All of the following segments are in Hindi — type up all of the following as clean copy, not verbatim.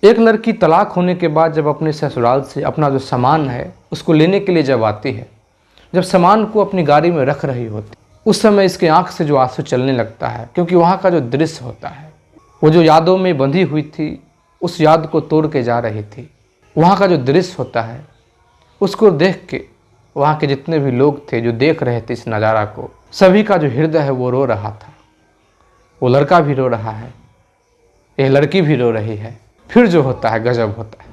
एक लड़की तलाक होने के बाद जब अपने ससुराल से अपना जो सामान है उसको लेने के लिए जब आती है, जब सामान को अपनी गाड़ी में रख रही होती, उस समय इसके आंख से जो आंसू चलने लगता है, क्योंकि वहाँ का जो दृश्य होता है, वो जो यादों में बंधी हुई थी, उस याद को तोड़ के जा रही थी। वहाँ का जो दृश्य होता है, उसको देख के वहाँ के जितने भी लोग थे जो देख रहे थे इस नज़ारा को, सभी का जो हृदय है वो रो रहा था। वो लड़का भी रो रहा है, ये लड़की भी रो रही है। फिर जो होता है गजब होता है।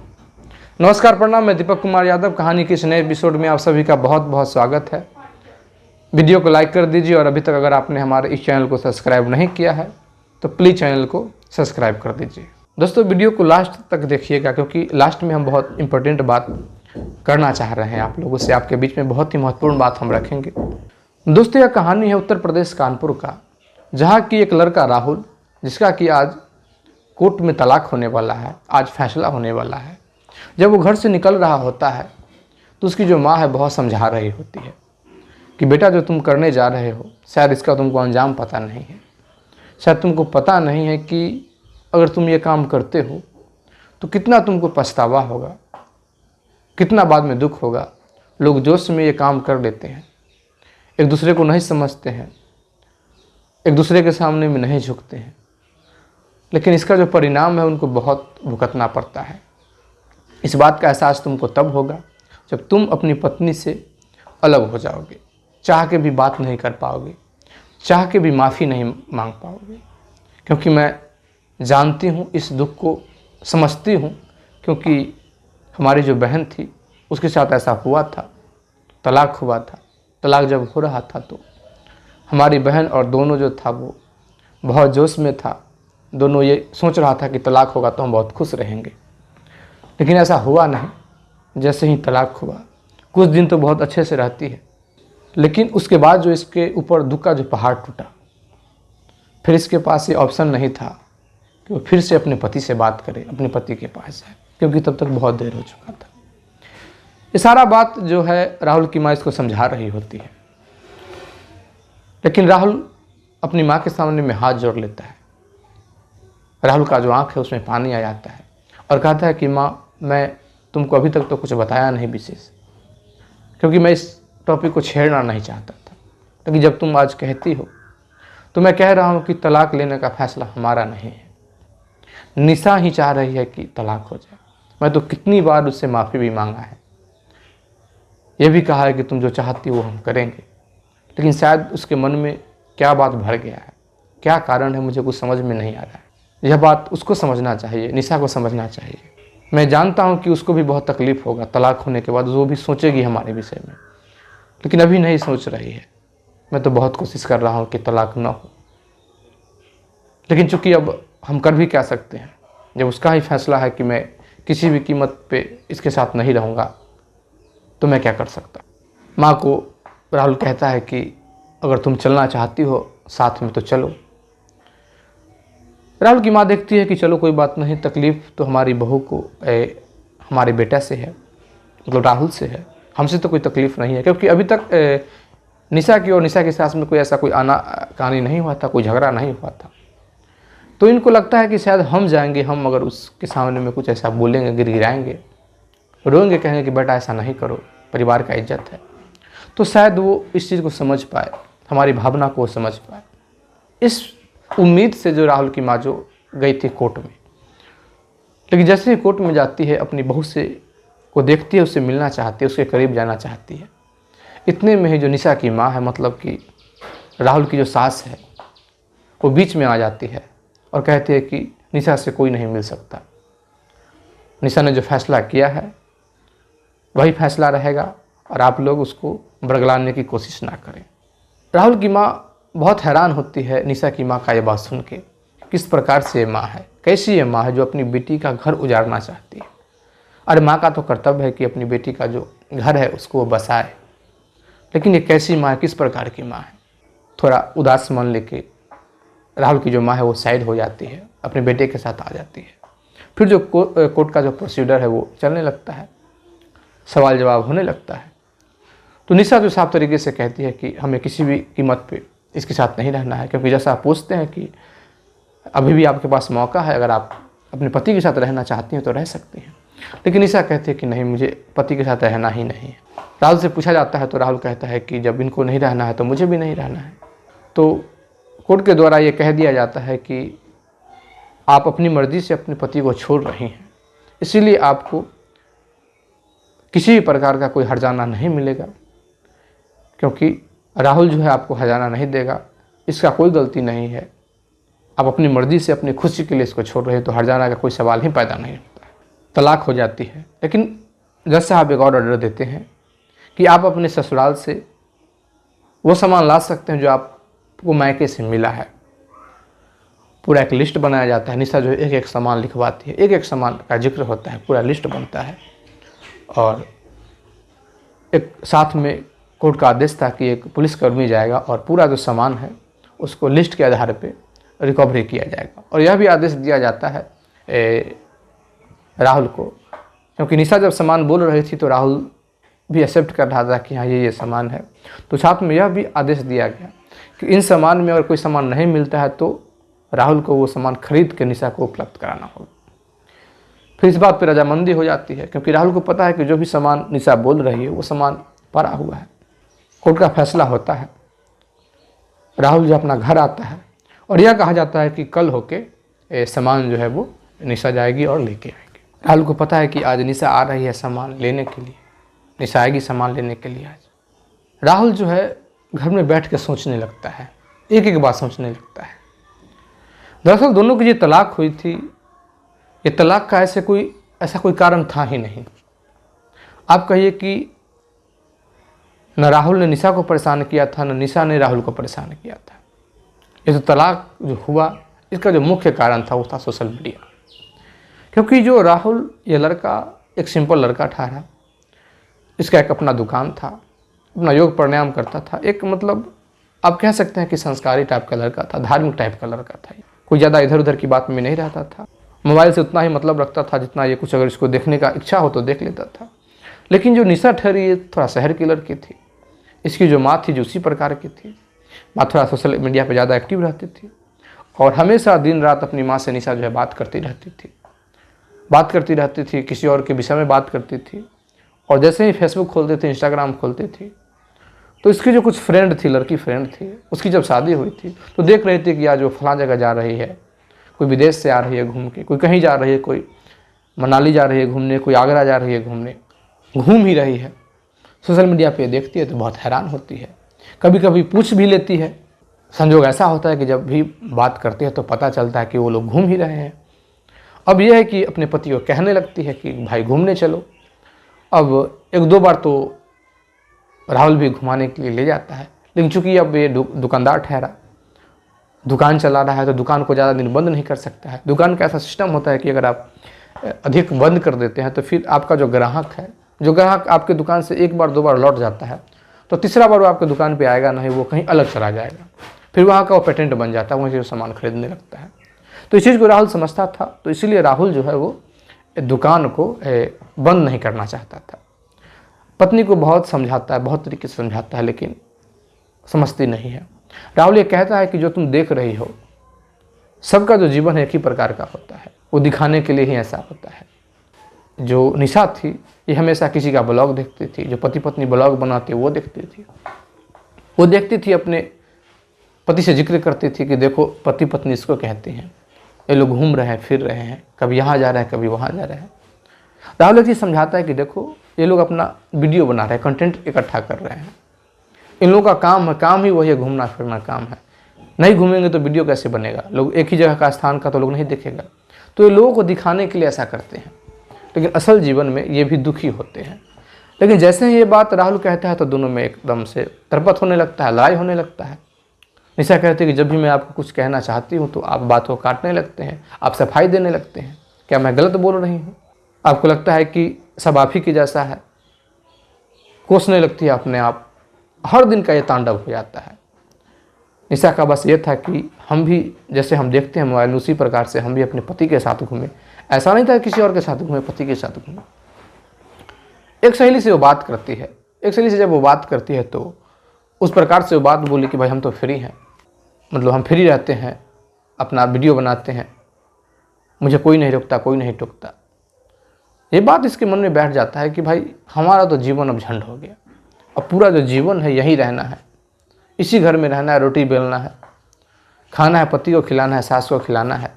नमस्कार, प्रणाम, मैं दीपक कुमार यादव। कहानी के इस नए एपिसोड में आप सभी का बहुत बहुत स्वागत है। वीडियो को लाइक कर दीजिए और अभी तक अगर आपने हमारे इस चैनल को सब्सक्राइब नहीं किया है तो प्लीज़ चैनल को सब्सक्राइब कर दीजिए। दोस्तों, वीडियो को लास्ट तक देखिएगा, क्योंकि लास्ट में हम बहुत इंपॉर्टेंट बात करना चाह रहे हैं आप लोगों से। आपके बीच में बहुत ही महत्वपूर्ण बात हम रखेंगे। दोस्तों, यह कहानी है उत्तर प्रदेश कानपुर का, जहाँ की एक लड़का राहुल, जिसका कि आज कोर्ट में तलाक होने वाला है, आज फैसला होने वाला है। जब वो घर से निकल रहा होता है तो उसकी जो माँ है बहुत समझा रही होती है कि बेटा, जो तुम करने जा रहे हो शायद इसका तुमको अंजाम पता नहीं है। शायद तुमको पता नहीं है कि अगर तुम ये काम करते हो तो कितना तुमको पछतावा होगा, कितना बाद में दुख होगा। लोग जोश में ये काम कर लेते हैं, एक दूसरे को नहीं समझते हैं, एक दूसरे के सामने में नहीं झुकते हैं, लेकिन इसका जो परिणाम है उनको बहुत भुगतना पड़ता है। इस बात का एहसास तुमको तब होगा जब तुम अपनी पत्नी से अलग हो जाओगे, चाह के भी बात नहीं कर पाओगे, चाह के भी माफ़ी नहीं मांग पाओगे। क्योंकि मैं जानती हूँ, इस दुख को समझती हूँ, क्योंकि हमारी जो बहन थी उसके साथ ऐसा हुआ था। तलाक हुआ था। तलाक जब हो रहा था तो हमारी बहन और दोनों जो था वो बहुत जोश में था। दोनों ये सोच रहा था कि तलाक होगा तो हम बहुत खुश रहेंगे, लेकिन ऐसा हुआ नहीं। जैसे ही तलाक हुआ कुछ दिन तो बहुत अच्छे से रहती है, लेकिन उसके बाद जो इसके ऊपर दुख का जो पहाड़ टूटा, फिर इसके पास ये ऑप्शन नहीं था कि वो फिर से अपने पति से बात करे, अपने पति के पास जाए, क्योंकि तब तक बहुत देर हो चुका था। ये सारा बात जो है राहुल की माँ इसको समझा रही होती है, लेकिन राहुल अपनी माँ के सामने में हाथ जोड़ लेता है। राहुल का जो आँख है उसमें पानी आ जाता है और कहता है कि माँ, मैं तुमको अभी तक तो कुछ बताया नहीं विशेष, क्योंकि मैं इस टॉपिक को छेड़ना नहीं चाहता था। लेकिन जब तुम आज कहती हो तो मैं कह रहा हूँ कि तलाक लेने का फैसला हमारा नहीं है। निशा ही चाह रही है कि तलाक हो जाए। मैं तो कितनी बार उससे माफ़ी भी मांगा है, यह भी कहा है कि तुम जो चाहती हो वो हम करेंगे, लेकिन शायद उसके मन में क्या बात भर गया है, क्या कारण है, मुझे कुछ समझ में नहीं आ रहा है। यह बात उसको समझना चाहिए, निशा को समझना चाहिए। मैं जानता हूँ कि उसको भी बहुत तकलीफ़ होगा तलाक होने के बाद, वो भी सोचेगी हमारे विषय में, लेकिन अभी नहीं सोच रही है। मैं तो बहुत कोशिश कर रहा हूँ कि तलाक न हो, लेकिन चूंकि अब हम कर भी क्या सकते हैं। जब उसका ही फैसला है कि मैं किसी भी कीमत पे इसके साथ नहीं रहूँगा, तो मैं क्या कर सकता। माँ को राहुल कहता है कि अगर तुम चलना चाहती हो साथ में तो चलो। राहुल की माँ देखती है कि चलो कोई बात नहीं, तकलीफ़ तो हमारी बहू को हमारे बेटा से है, मतलब राहुल से है, हमसे तो कोई तकलीफ़ नहीं है। क्योंकि अभी तक निशा की और निशा के साथ में कोई ऐसा कोई आना कहानी नहीं हुआ था, कोई झगड़ा नहीं हुआ था। तो इनको लगता है कि शायद हम जाएंगे, हम अगर उसके सामने में कुछ ऐसा बोलेंगे, गिड़गिड़ाएंगे, रोएंगे, कहेंगे कि बेटा ऐसा नहीं करो, परिवार का इज्जत है, तो शायद वो इस चीज़ को समझ पाए, हमारी भावना को समझ पाए। इस उम्मीद से जो राहुल की माँ जो गई थी कोर्ट में, लेकिन जैसे ही कोर्ट में जाती है, अपनी बहू से को देखती है, उससे मिलना चाहती है, उसके करीब जाना चाहती है। इतने में ही जो निशा की माँ है, मतलब कि राहुल की जो सास है, वो बीच में आ जाती है और कहती है कि निशा से कोई नहीं मिल सकता। निशा ने जो फैसला किया है वही फैसला रहेगा और आप लोग उसको बरगलाने की कोशिश ना करें। राहुल की माँ बहुत हैरान होती है निशा की माँ का ये बात सुन के। किस प्रकार से ये माँ है, कैसी ये माँ है जो अपनी बेटी का घर उजाड़ना चाहती है। अरे माँ का तो कर्तव्य है कि अपनी बेटी का जो घर है उसको वो बसाए, लेकिन ये कैसी माँ है, किस प्रकार की माँ है। थोड़ा उदास मन लेके राहुल की जो माँ है वो साइड हो जाती है, अपने बेटे के साथ आ जाती है। फिर जो कोर्ट का जो प्रोसीजर है वो चलने लगता है, सवाल जवाब होने लगता है। तो निशा जो साफ तरीके से कहती है कि हमें किसी भी कीमत पे इसके साथ नहीं रहना है, क्योंकि जैसा आप पूछते हैं कि अभी भी आपके पास मौका है, अगर आप अपने पति के साथ रहना चाहती हैं तो रह सकती हैं। लेकिन निशा कहती है कि नहीं, मुझे पति के साथ रहना ही नहीं है। राहुल से पूछा जाता है तो राहुल कहता है कि जब इनको नहीं रहना है तो मुझे भी नहीं रहना है। तो कोर्ट के द्वारा ये कह दिया जाता है कि आप अपनी मर्जी से अपने पति को छोड़ रही हैं, इसीलिए आपको किसी भी प्रकार का कोई हर्जाना नहीं मिलेगा, क्योंकि राहुल जो है आपको हर्जाना नहीं देगा, इसका कोई गलती नहीं है। आप अपनी मर्जी से अपनी खुशी के लिए इसको छोड़ रहे हैं तो हर्जाना का कोई सवाल ही पैदा नहीं होता है। तलाक हो जाती है। लेकिन जज साहब एक और ऑर्डर देते हैं कि आप अपने ससुराल से वो सामान ला सकते हैं जो आपको मायके से मिला है। पूरा एक लिस्ट बनाया जाता है। निशा जो एक एक सामान लिखवाती है, एक एक सामान का जिक्र होता है, पूरा लिस्ट बनता है। और एक साथ में कोर्ट का आदेश था कि एक पुलिसकर्मी जाएगा और पूरा जो सामान है उसको लिस्ट के आधार पे रिकवरी किया जाएगा। और यह भी आदेश दिया जाता है राहुल को, क्योंकि निशा जब सामान बोल रही थी तो राहुल भी एक्सेप्ट कर रहा था कि हाँ ये सामान है। तो साथ में यह भी आदेश दिया गया कि इन सामान में अगर कोई सामान नहीं मिलता है तो राहुल को वो सामान खरीद के निशा को उपलब्ध कराना होगा। फिर इस बात पर रजामंदी हो जाती है, क्योंकि राहुल को पता है कि जो भी सामान निशा बोल रही है वो सामान पड़ा हुआ है। कोर्ट का फैसला होता है। राहुल जो अपना घर आता है और यह कहा जाता है कि कल होके सामान जो है वो निशा जाएगी और लेके आएगी। राहुल को पता है कि आज निशा आ रही है सामान लेने के लिए, निशा आएगी सामान लेने के लिए आज। राहुल जो है घर में बैठ के सोचने लगता है, एक एक बात सोचने लगता है। दरअसल दोनों की जो तलाक हुई थी, ये तलाक का ऐसा कोई कारण था ही नहीं। आप कहिए कि न राहुल ने निशा को परेशान किया था, न निशा ने राहुल को परेशान किया था। ये जो तलाक जो हुआ इसका जो मुख्य कारण था वो था सोशल मीडिया। क्योंकि जो राहुल ये लड़का एक सिंपल लड़का ठहरा, इसका एक अपना दुकान था, अपना योग प्राणायाम करता था, एक मतलब आप कह सकते हैं कि संस्कारी टाइप का लड़का था, धार्मिक टाइप का लड़का था। कोई ज़्यादा इधर उधर की बात में नहीं रहता था। मोबाइल से उतना ही मतलब रखता था जितना ये कुछ अगर इसको देखने का इच्छा हो तो देख लेता था। लेकिन जो निशा ठहरी ये थोड़ा शहर की लड़की थी। इसकी जो माँ थी जो उसी प्रकार की थी। माँ थोड़ा सोशल मीडिया पे ज़्यादा एक्टिव रहती थी और हमेशा दिन रात अपनी माँ से निशा जो है बात करती रहती थी, किसी और के विषय में बात करती थी। और जैसे ही फेसबुक खोलते थे, इंस्टाग्राम खोलती थी, तो इसकी जो कुछ फ्रेंड थी, लड़की फ्रेंड थी, उसकी जब शादी हुई थी तो देख रही थी कि आज वो फलां जगह जा रही है, कोई विदेश से आ रही है घूम के, कोई कहीं जा रही है, कोई मनाली जा रही है घूमने, कोई आगरा जा रही है घूमने, घूम ही रही है। सोशल मीडिया पे देखती है तो बहुत हैरान होती है, कभी कभी पूछ भी लेती है। संजोग ऐसा होता है कि जब भी बात करते हैं तो पता चलता है कि वो लोग घूम ही रहे हैं। अब यह है कि अपने पति को कहने लगती है कि भाई घूमने चलो। अब एक दो बार तो राहुल भी घुमाने के लिए ले जाता है, लेकिन चूंकि अब ये दुकानदार ठहरा, दुकान चला रहा है तो दुकान को ज़्यादा दिन बंद नहीं कर सकता है। दुकान का ऐसा सिस्टम होता है कि अगर आप अधिक बंद कर देते हैं तो फिर आपका जो ग्राहक है, जो ग्राहक आपके दुकान से एक बार दो बार लौट जाता है तो तीसरा बार वो आपके दुकान पे आएगा नहीं, वो कहीं अलग चला जाएगा, फिर वहाँ का वो पेटेंट बन जाता है, वहीं से सामान खरीदने लगता है। तो इस चीज़ को राहुल समझता था, तो इसीलिए राहुल जो है वो दुकान को बंद नहीं करना चाहता था। पत्नी को बहुत समझाता है, बहुत तरीके से समझाता है, लेकिन समझती नहीं है। राहुल ये कहता है कि जो तुम देख रही हो सबका जो जीवन है एक ही प्रकार का होता है, वो दिखाने के लिए ही ऐसा होता है। जो निशा थी ये हमेशा किसी का ब्लॉग देखती थी, जो पति पत्नी ब्लॉग बनाते वो देखती थी, अपने पति से जिक्र करती थी कि देखो पति पत्नी इसको कहते हैं, ये लोग घूम रहे हैं, फिर रहे हैं, कभी यहाँ जा रहे हैं, कभी वहाँ जा रहे हैं। राहुल एक चीज़ समझाता है कि देखो ये लोग अपना वीडियो बना रहे हैं, कंटेंट इकट्ठा कर रहे हैं, इन लोगों का काम ही वही है, घूमना फिरना काम है। नहीं घूमेंगे तो वीडियो कैसे बनेगा, लोग एक ही जगह का स्थान का तो लोग नहीं देखेगा। तो ये लोगों को दिखाने के लिए ऐसा करते हैं, लेकिन असल जीवन में ये भी दुखी होते हैं। लेकिन जैसे ही ये बात राहुल कहता है तो दोनों में एकदम से तरपत होने लगता है, लड़ाई होने लगता है। निशा कहती है कि जब भी मैं आपको कुछ कहना चाहती हूँ तो आप बात को काटने लगते हैं, आप सफाई देने लगते हैं। क्या मैं गलत बोल रही हूँ? आपको लगता है कि सब आप ही की जैसा है? कोसने लगती है अपने आप। हर दिन का ये तांडव हो जाता है। निशा का बस ये था कि हम भी जैसे हम देखते हैं मोबाइल में उसी प्रकार से हम भी अपने पति के साथ घूमें। ऐसा नहीं था किसी और के साथ घूमें, पति के साथ घूमें। एक सहेली से वो बात करती है, एक सहेली से जब वो बात करती है तो उस प्रकार से वो बात बोली कि भाई हम तो फ्री हैं, मतलब हम फ्री रहते हैं, अपना वीडियो बनाते हैं, मुझे कोई नहीं रोकता, कोई नहीं टोकता। ये बात इसके मन में बैठ जाता है कि भाई हमारा तो जीवन अब झंड हो गया, अब पूरा जो जीवन है यहीं रहना है, इसी घर में रहना है, रोटी बेलना है, खाना है, पति को खिलाना है, सास को खिलाना है,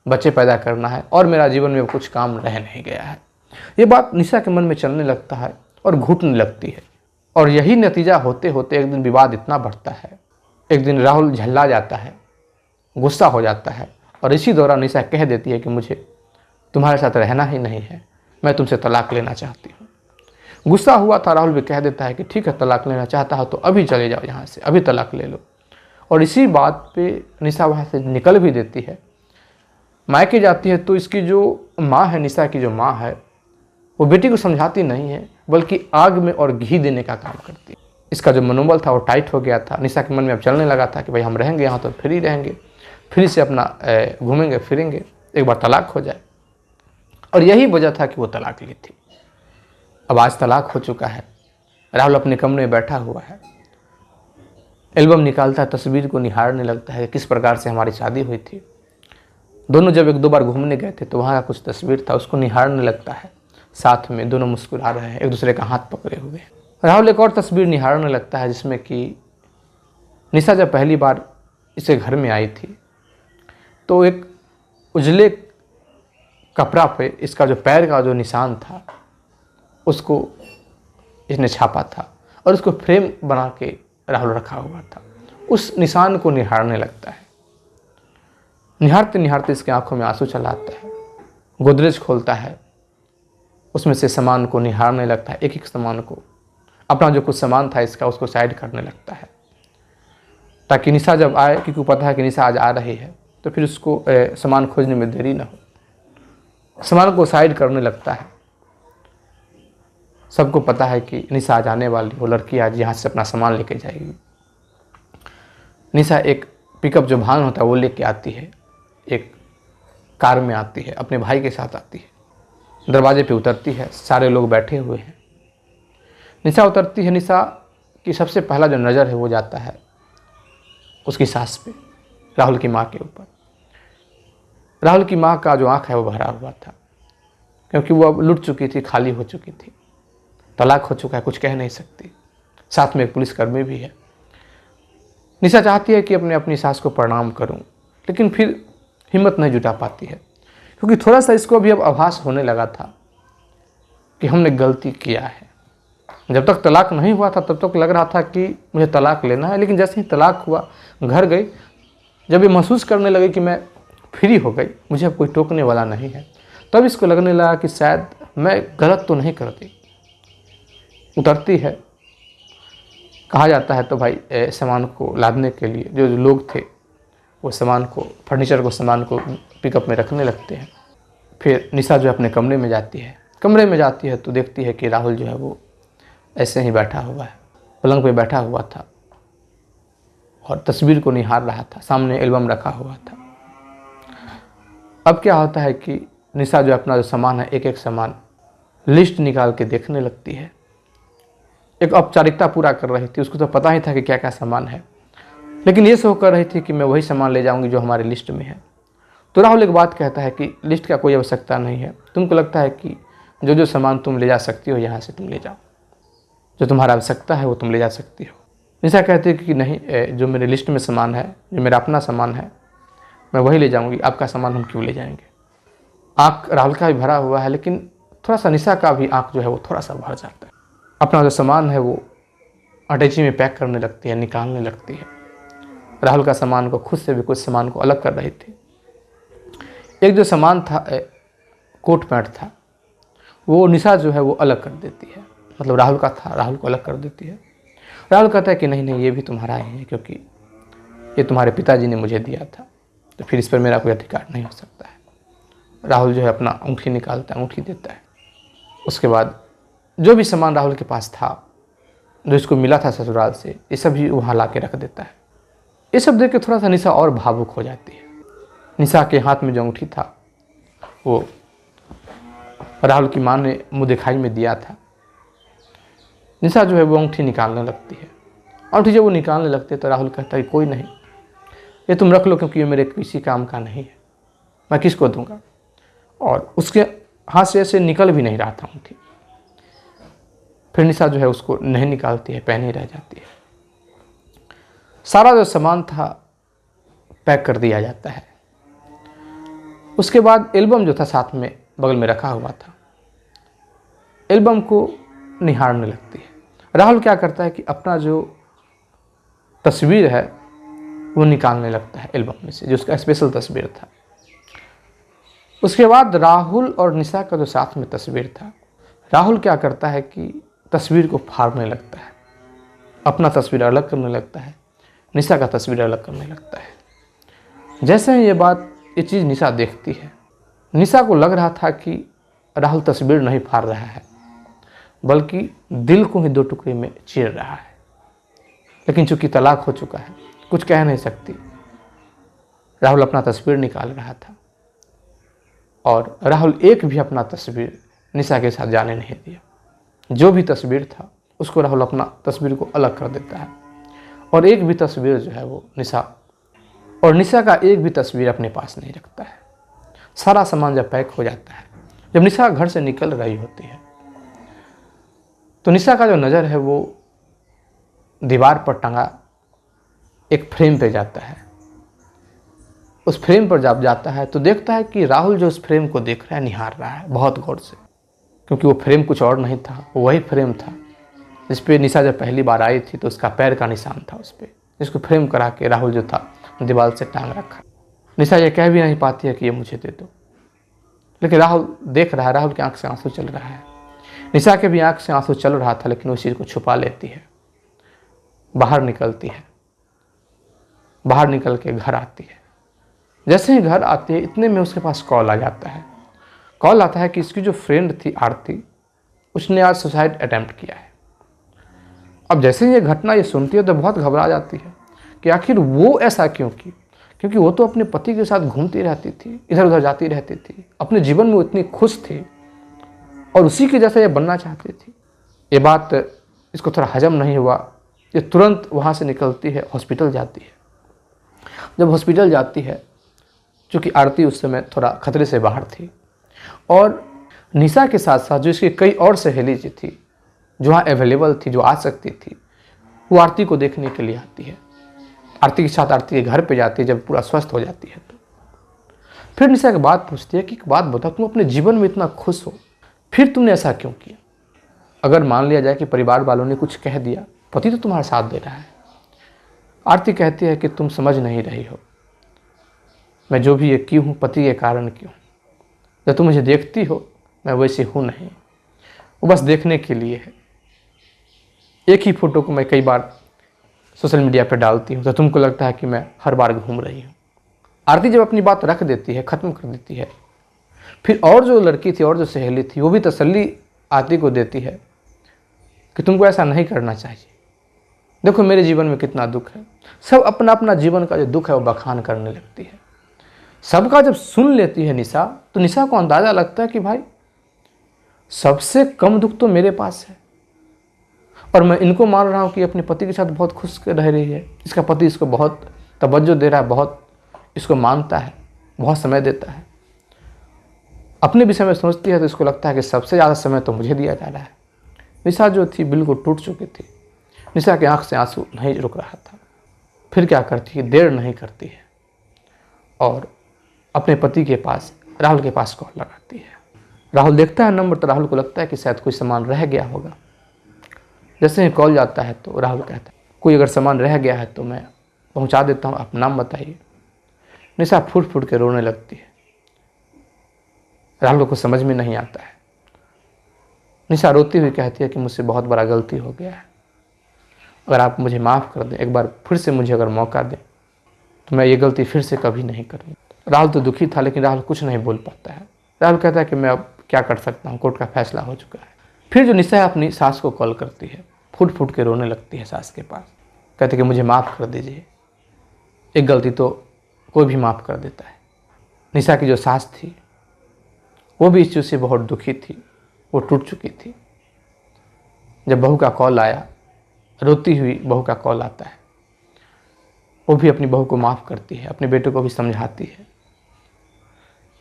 बच्चे पैदा करना है, और मेरा जीवन में कुछ काम रह नहीं गया है। ये बात निशा के मन में चलने लगता है और घुटने लगती है। और यही नतीजा होते होते एक दिन विवाद इतना बढ़ता है, एक दिन राहुल झल्ला जाता है, गुस्सा हो जाता है, और इसी दौरान निशा कह देती है कि मुझे तुम्हारे साथ रहना ही नहीं है, मैं तुमसे तलाक लेना चाहती हूँ। गुस्सा हुआ था राहुल भी कह देता है कि ठीक है, तलाक लेना चाहता हो तो अभी चले जाओ यहाँ से, अभी तलाक ले लो। और इसी बात पे निशा वहाँ से निकल भी देती है, मायके जाती है। तो इसकी जो माँ है, निशा की जो माँ है, वो बेटी को समझाती नहीं है, बल्कि आग में और घी देने का काम करती है। इसका जो मनोबल था वो टाइट हो गया था। निशा के मन में अब चलने लगा था कि भाई हम रहेंगे यहाँ तो फ्री रहेंगे, फ्री से अपना घूमेंगे फिरेंगे, एक बार तलाक हो जाए। और यही वजह था कि वो तलाक ली थी। अब आज तलाक हो चुका है, राहुल अपने कमरे में बैठा हुआ है, एल्बम निकालता है, तस्वीर को निहारने लगता है किस प्रकार से हमारी शादी हुई थी। दोनों जब एक दो बार घूमने गए थे तो वहाँ का कुछ तस्वीर था, उसको निहारने लगता है। साथ में दोनों मुस्कुरा रहे हैं, एक दूसरे का हाथ पकड़े हुए। राहुल एक और तस्वीर निहारने लगता है जिसमें कि निशा जब पहली बार इसे घर में आई थी तो एक उजले कपड़ा पे इसका जो पैर का जो निशान था उसको इसने छापा था, और उसको फ्रेम बना के राहुल रखा हुआ था। उस निशान को निहारने लगता है। निहारते निहारते इसके आंखों में आंसू चला आता है। गोदरेज खोलता है, उसमें से सामान को निहारने लगता है, एक एक सामान को। अपना जो कुछ सामान था इसका उसको साइड करने लगता है, ताकि निशा जब आए, क्योंकि पता है कि निशा आज आ रही है, तो फिर उसको सामान खोजने में देरी ना हो। सामान को साइड करने लगता है। सबको पता है कि निशा आज आने वाली, वो लड़की आज यहाँ से अपना सामान लेके जाएगी। निशा एक पिकअप जो वाहन होता है वो लेके आती है, एक कार में आती है, अपने भाई के साथ आती है। दरवाजे पे उतरती है, सारे लोग बैठे हुए हैं। निशा उतरती है। निशा की सबसे पहला जो नज़र है वो जाता है उसकी सास पे, राहुल की माँ के ऊपर। राहुल की माँ का जो आँख है वो भरा हुआ था, क्योंकि वो अब लुट चुकी थी, खाली हो चुकी थी, तलाक हो चुका है, कुछ कह नहीं सकती। साथ में एक पुलिसकर्मी भी है। निशा चाहती है कि अपनी सास को प्रणाम करूं, लेकिन फिर हिम्मत नहीं जुटा पाती है, क्योंकि थोड़ा सा इसको भी अब आभास होने लगा था कि हमने गलती किया है। जब तक तलाक नहीं हुआ था तब तक लग रहा था कि मुझे तलाक लेना है, लेकिन जैसे ही तलाक हुआ, घर गई, जब ये महसूस करने लगी कि मैं फ्री हो गई, मुझे अब कोई टोकने वाला नहीं है, तब इसको लगने लगा कि शायद मैं गलत तो नहीं करती। उतरती है। कहा जाता है तो भाई सामान को लादने के लिए जो लोग थे वो सामान को, फर्नीचर को, सामान को पिकअप में रखने लगते हैं। फिर निशा जो अपने कमरे में जाती है। कमरे में जाती है तो देखती है कि राहुल जो है वो ऐसे ही बैठा हुआ है, पलंग पे बैठा हुआ था और तस्वीर को निहार रहा था। सामने एल्बम रखा हुआ था। अब क्या होता है कि निशा जो अपना जो सामान है, एक एक सामान लिस्ट निकाल के देखने लगती है। एक औपचारिकता पूरा कर रही थी, उसको तो पता ही था कि क्या क्या सामान है, लेकिन ये सोच कर रही थी कि मैं वही सामान ले जाऊंगी जो हमारी लिस्ट में है। तो राहुल एक बात कहता है कि लिस्ट का कोई आवश्यकता नहीं है, तुमको लगता है कि जो जो सामान तुम ले जा सकती हो यहाँ से तुम ले जाओ, जो तुम्हारा आवश्यकता है वो तुम ले जा सकती हो। निशा कहती है कि नहीं, जो मेरे लिस्ट में सामान है, जो मेरा अपना सामान है, मैं वही ले जाऊँगी, आपका सामान हम क्यों ले जाएंगे। आँख राहुल का भी भरा हुआ है, लेकिन थोड़ा सा निशा का भी आँख जो है वो थोड़ा सा भर जाता है। अपना जो सामान है वो अटैची में पैक करने लगती है, निकालने लगती है। राहुल का सामान को, खुद से भी कुछ सामान को अलग कर रही थी। एक जो सामान था, कोट पैंट था, वो निशा जो है वो अलग कर देती है, मतलब राहुल का था, राहुल को अलग कर देती है। राहुल कहता है कि नहीं नहीं, ये भी तुम्हारा ही है, क्योंकि ये तुम्हारे पिताजी ने मुझे दिया था, तो फिर इस पर मेरा कोई अधिकार नहीं हो सकता है। राहुल जो है अपना अंगूठी निकालता है, अंगूठी देता है। उसके बाद जो भी सामान राहुल के पास था, जो इसको मिला था ससुराल से, ये सब भी वहाँ ला के रख देता है। ये सब देख के थोड़ा सा निशा और भावुक हो जाती है। निशा के हाथ में जो अंगूठी था वो राहुल की माँ ने मुँह दिखाई में दिया था। निशा जो है वो अंगूठी निकालने लगती है। अंगूठी जब वो निकालने लगती है तो राहुल कहता है कोई नहीं, ये तुम रख लो, क्योंकि ये मेरे किसी काम का नहीं है, मैं किसको दूंगा। और उसके हाथ से ऐसे निकल भी नहीं रहा था अंगूठी। फिर निशा जो है उसको नहीं निकालती है, पहनी रह जाती है। सारा जो सामान था पैक कर दिया जाता है। उसके बाद एल्बम जो था साथ में बगल में रखा हुआ था, एल्बम को निहारने लगती है। राहुल क्या करता है कि अपना जो तस्वीर है वो निकालने लगता है एल्बम में से, जो उसका स्पेशल तस्वीर था। उसके बाद राहुल और निशा का जो साथ में तस्वीर था, राहुल क्या करता है कि तस्वीर को फाड़ने लगता है, अपना तस्वीर अलग करने लगता है, निशा का तस्वीर अलग करने लगता है। जैसे ही ये चीज़ निशा देखती है, निशा को लग रहा था कि राहुल तस्वीर नहीं फाड़ रहा है, बल्कि दिल को ही दो टुकड़े में चीर रहा है। लेकिन चूंकि तलाक हो चुका है, कुछ कह नहीं सकती। राहुल अपना तस्वीर निकाल रहा था और राहुल एक भी अपना तस्वीर निशा के साथ जाने नहीं दिया। जो भी तस्वीर था उसको राहुल अपना तस्वीर को अलग कर देता है और एक भी तस्वीर जो है वो निशा का एक भी तस्वीर अपने पास नहीं रखता है। सारा सामान जब पैक हो जाता है, जब निशा घर से निकल रही होती है, तो निशा का जो नज़र है वो दीवार पर टंगा एक फ्रेम पे जाता है। उस फ्रेम पर जब जाता है तो देखता है कि राहुल जो उस फ्रेम को देख रहा है, निहार रहा है बहुत गौर से, क्योंकि वो फ्रेम कुछ और नहीं था, वो वही फ्रेम था जिस पे निशा जब पहली बार आई थी तो उसका पैर का निशान था उस पर, जिसको फ्रेम करा के राहुल जो था दीवार से टांग रखा। निशा ये कह भी नहीं पाती है कि ये मुझे दे दो, लेकिन राहुल देख रहा है, राहुल की आंख से आंसू चल रहा है। निशा के भी आंख से आंसू चल रहा था, लेकिन उस चीज़ को छुपा लेती है। बाहर निकलती है, बाहर निकल के घर आती है। जैसे ही घर आती है इतने में उसके पास कॉल आ जाता है। कॉल आता है कि इसकी जो फ्रेंड थी आरती, उसने आज सुसाइड अटेम्प्ट किया है। अब जैसे ही ये घटना ये सुनती है तो बहुत घबरा जाती है कि आखिर वो ऐसा क्यों की, क्योंकि वो तो अपने पति के साथ घूमती रहती थी, इधर उधर जाती रहती थी, अपने जीवन में वो इतनी खुश थी और उसी के जैसा ये बनना चाहती थी। ये बात इसको थोड़ा हजम नहीं हुआ। ये तुरंत वहाँ से निकलती है, हॉस्पिटल जाती है। जब हॉस्पिटल जाती है, चूँकि आरती उस समय थोड़ा खतरे से बाहर थी और निशा के साथ साथ जो इसकी कई और सहेली जी थी जो वहाँ अवेलेबल थी, जो आ सकती थी, वो आरती को देखने के लिए आती है। आरती के साथ आरती के घर पे जाती है जब पूरा स्वस्थ हो जाती है तो। फिर निशा एक बात पूछती है कि एक बात बता, तुम अपने जीवन में इतना खुश हो, फिर तुमने ऐसा क्यों किया? अगर मान लिया जाए कि परिवार वालों ने कुछ कह दिया, पति तो तुम्हारा साथ दे रहा है। आरती कहती है कि तुम समझ नहीं रही हो, मैं जो भी ये की हूँ पति के कारण क्यों। जब तुम मुझे देखती हो मैं वैसे हूँ नहीं, वो बस देखने के लिए है। एक ही फ़ोटो को मैं कई बार सोशल मीडिया पर डालती हूँ तो तुमको लगता है कि मैं हर बार घूम रही हूँ। आरती जब अपनी बात रख देती है, ख़त्म कर देती है, फिर और जो लड़की थी और जो सहेली थी वो भी तसल्ली आरती को देती है कि तुमको ऐसा नहीं करना चाहिए। देखो मेरे जीवन में कितना दुख है। सब अपना अपना जीवन का जो दुख है वो बखान करने लगती है। सबका जब सुन लेती है निशा, तो निशा को अंदाज़ा लगता है कि भाई सबसे कम दुख तो मेरे पास है और मैं इनको मान रहा हूँ कि अपने पति के साथ बहुत खुश रह रही है। इसका पति इसको बहुत तवज्जो दे रहा है, बहुत इसको मानता है, बहुत समय देता है। अपने विषय में सोचती है तो इसको लगता है कि सबसे ज़्यादा समय तो मुझे दिया जा रहा है। निशा जो थी बिल्कुल टूट चुकी थी। निशा की आंख से आंसू नहीं रुक रहा था। फिर क्या करती है, देर नहीं करती है और अपने पति के पास, राहुल के पास कॉल लगाती है। राहुल देखता है नंबर तो राहुल को लगता है कि शायद कोई सामान रह गया होगा। जैसे ही कॉल जाता है तो राहुल कहता है कोई अगर सामान रह गया है तो मैं पहुंचा देता हूं, आप नाम बताइए। निशा फूट फूट के रोने लगती है। राहुल को समझ में नहीं आता है। निशा रोती हुई कहती है कि मुझसे बहुत बड़ा गलती हो गया है, अगर आप मुझे माफ़ कर दें, एक बार फिर से मुझे अगर मौका दें तो मैं ये गलती फिर से कभी नहीं करूँगा। राहुल तो दुखी था लेकिन राहुल कुछ नहीं बोल पाता है। राहुल कहता है कि मैं अब क्या कर सकता हूँ, कोर्ट का फैसला हो चुका है। फिर जो निशा है अपनी सास को कॉल करती है, फूट फूट के रोने लगती है सास के पास। कहते कि मुझे माफ़ कर दीजिए, एक गलती तो कोई भी माफ़ कर देता है। निशा की जो सास थी वो भी इस चीज़ से बहुत दुखी थी, वो टूट चुकी थी। जब बहू का कॉल आया, रोती हुई बहू का कॉल आता है, वो भी अपनी बहू को माफ़ करती है, अपने बेटे को भी समझाती है।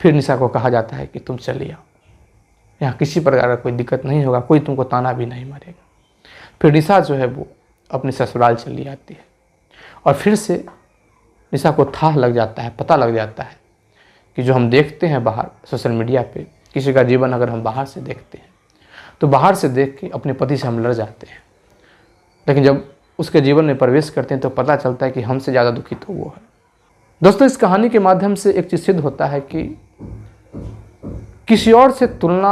फिर निशा को कहा जाता है कि तुम चली आओ, यहाँ किसी प्रकार का कोई दिक्कत नहीं होगा, कोई तुमको ताना भी नहीं मारेगा। फिर निशा जो है वो अपने ससुराल चली आती है और फिर से निशा को था लग जाता है, पता लग जाता है कि जो हम देखते हैं बाहर सोशल मीडिया पे, किसी का जीवन अगर हम बाहर से देखते हैं तो बाहर से देख के अपने पति से हम लड़ जाते हैं, लेकिन जब उसके जीवन में प्रवेश करते हैं तो पता चलता है कि हमसे ज़्यादा दुखी तो वो है। दोस्तों, इस कहानी के माध्यम से एक चीज़ सिद्ध होता है कि किसी और से तुलना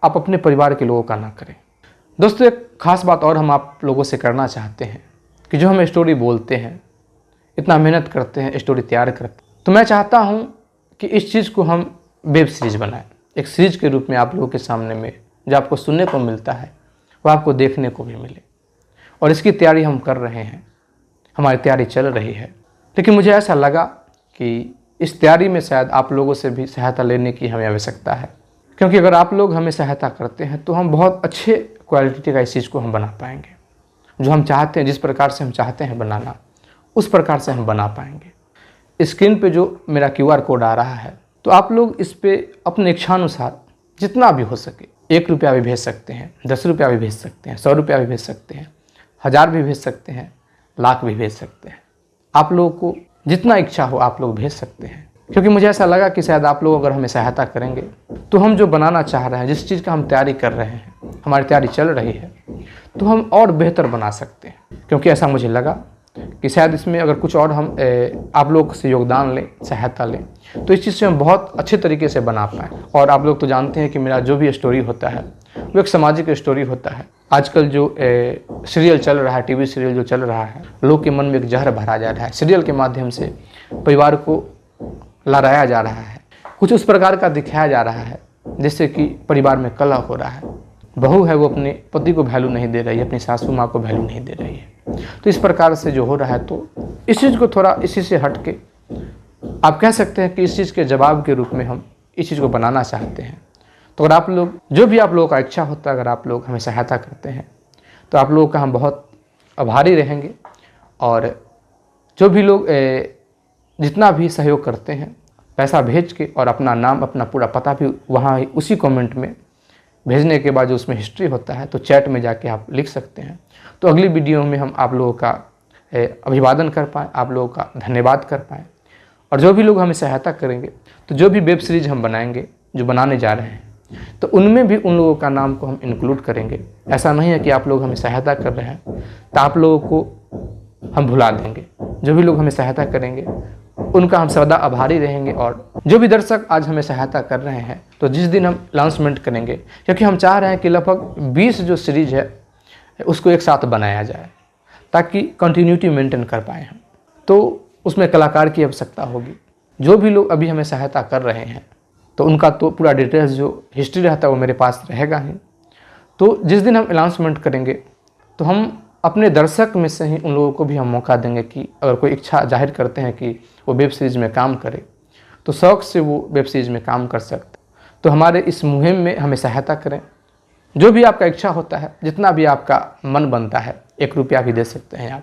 आप अपने परिवार के लोगों का ना करें। दोस्तों, एक ख़ास बात और हम आप लोगों से करना चाहते हैं कि जो हम स्टोरी बोलते हैं, इतना मेहनत करते हैं, स्टोरी तैयार करते हैं, तो मैं चाहता हूं कि इस चीज़ को हम वेब सीरीज़ बनाएं, एक सीरीज के रूप में आप लोगों के सामने में जो आपको सुनने को मिलता है वो आपको देखने को भी मिले। और इसकी तैयारी हम कर रहे हैं, हमारी तैयारी चल रही है, लेकिन मुझे ऐसा लगा कि इस तैयारी में शायद आप लोगों से भी सहायता लेने की हमें आवश्यकता है, क्योंकि अगर आप लोग हमें सहायता करते हैं तो हम बहुत अच्छे क्वालिटी का इस चीज़ को हम बना पाएंगे। जो हम चाहते हैं, जिस प्रकार से हम चाहते हैं बनाना, उस प्रकार से हम बना पाएंगे। स्क्रीन पे जो मेरा QR कोड आ रहा है, तो आप लोग इस पे अपने इच्छानुसार जितना भी हो सके 1 रुपया भी भेज सकते हैं, 10 रुपया भी भेज सकते हैं, 100 रुपया भी भेज सकते हैं, 1000 भी भेज सकते हैं, लाख भी भेज सकते हैं। आप लोगों को जितना इच्छा हो आप लोग भेज सकते हैं, क्योंकि मुझे ऐसा लगा कि शायद आप लोग अगर हमें सहायता करेंगे तो हम जो बनाना चाह रहे हैं, जिस चीज़ का हम तैयारी कर रहे हैं, हमारी तैयारी चल रही है, तो हम और बेहतर बना सकते हैं। क्योंकि ऐसा मुझे लगा कि शायद इसमें अगर कुछ और हम आप लोग से योगदान लें, सहायता लें, तो इस चीज़ से हम बहुत अच्छे तरीके से बना पाएँ। और आप लोग तो जानते हैं कि मेरा जो भी स्टोरी होता है वो एक सामाजिक स्टोरी होता है। आजकल जो सीरियल चल रहा है, टीवी सीरियल जो चल रहा है, लोग के मन में एक जहर भरा जा रहा है, सीरियल के माध्यम से परिवार को लड़ाया जा रहा है, कुछ उस प्रकार का दिखाया जा रहा है जिससे कि परिवार में कलह हो रहा है। बहू है वो अपने पति को वैल्यू नहीं दे रही है, अपनी सासू माँ को वैल्यू नहीं दे रही है। तो इस प्रकार से जो हो रहा है, तो इस चीज़ को थोड़ा इसी से हट के आप कह सकते हैं कि इस चीज़ के जवाब के रूप में हम इस चीज़ को बनाना चाहते हैं। तो अगर आप लोग, जो भी आप लोगों का इच्छा होता है, अगर आप लोग हमें सहायता करते हैं तो आप लोगों का हम बहुत आभारी रहेंगे। और जो भी लोग जितना भी सहयोग करते हैं, पैसा भेज के और अपना नाम, अपना पूरा पता भी वहाँ उसी कमेंट में भेजने के बाद जो उसमें हिस्ट्री होता है, तो चैट में जाके आप लिख सकते हैं। तो अगली वीडियो में हम आप लोगों का अभिवादन कर पाएँ, आप लोगों का धन्यवाद कर पाएँ। और जो भी लोग हमें सहायता करेंगे, तो जो भी वेब सीरीज हम बनाएंगे, जो बनाने जा रहे हैं, तो उनमें भी उन लोगों का नाम को हम इंक्लूड करेंगे। ऐसा नहीं है कि आप लोग हमें सहायता कर रहे हैं तो आप लोगों को हम भुला देंगे। जो भी लोग हमें सहायता करेंगे उनका हम सदा आभारी रहेंगे। और जो भी दर्शक आज हमें सहायता कर रहे हैं, तो जिस दिन हम अनाउंसमेंट करेंगे, क्योंकि हम चाह रहे हैं कि लगभग 20 जो सीरीज है उसको एक साथ बनाया जाए ताकि कंटिन्यूटी मेंटेन कर पाएँ हम। तो उसमें कलाकार की आवश्यकता होगी। जो भी लोग अभी हमें सहायता कर रहे हैं, तो उनका तो पूरा डिटेल्स जो हिस्ट्री रहता है वो मेरे पास रहेगा ही। तो जिस दिन हम अनाउंसमेंट करेंगे, तो हम अपने दर्शक में से ही उन लोगों को भी हम मौका देंगे कि अगर कोई इच्छा जाहिर करते हैं कि वो वेब सीरीज़ में काम करे, तो शौक़ से वो वेब सीरीज़ में काम कर सकते। तो हमारे इस मुहिम में हमें सहायता करें। जो भी आपका इच्छा होता है, जितना भी आपका मन बनता है, 1 रुपया भी दे सकते हैं आप,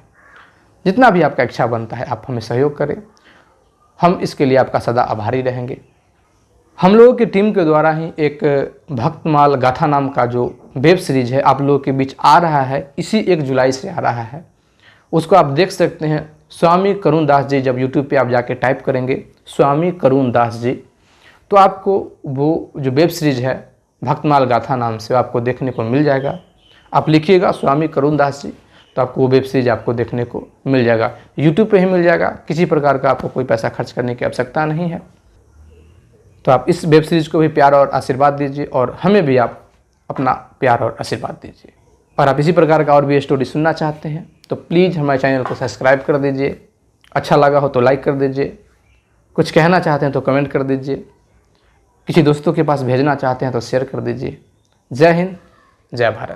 जितना भी आपका इच्छा बनता है आप हमें सहयोग करें। हम इसके लिए आपका सदा आभारी रहेंगे। हम लोगों की टीम के द्वारा ही एक भक्तमाल गाथा नाम का जो वेब सीरीज है आप लोगों के बीच आ रहा है, इसी 1 जुलाई से आ रहा है। उसको आप देख सकते हैं, स्वामी करुण दास जी। जब यूट्यूब पे आप जाके टाइप करेंगे स्वामी करुण दास जी, तो आपको वो जो वेब सीरीज है भक्तमाल गाथा नाम से आपको देखने को मिल जाएगा। आप लिखिएगा स्वामी करुण दास जी, तो आपको वो वेब सीरीज आपको देखने को मिल जाएगा। यूट्यूब पे ही मिल जाएगा, किसी प्रकार का आपको कोई पैसा खर्च करने की आवश्यकता नहीं है। तो आप इस वेब सीरीज़ को भी प्यार और आशीर्वाद दीजिए, और हमें भी आप अपना प्यार और आशीर्वाद दीजिए। और आप इसी प्रकार का और भी स्टोरी सुनना चाहते हैं तो प्लीज़ हमारे चैनल को सब्सक्राइब कर दीजिए। अच्छा लगा हो तो लाइक कर दीजिए, कुछ कहना चाहते हैं तो कमेंट कर दीजिए, किसी दोस्तों के पास भेजना चाहते हैं तो शेयर कर दीजिए। जय हिंद, जय भारत।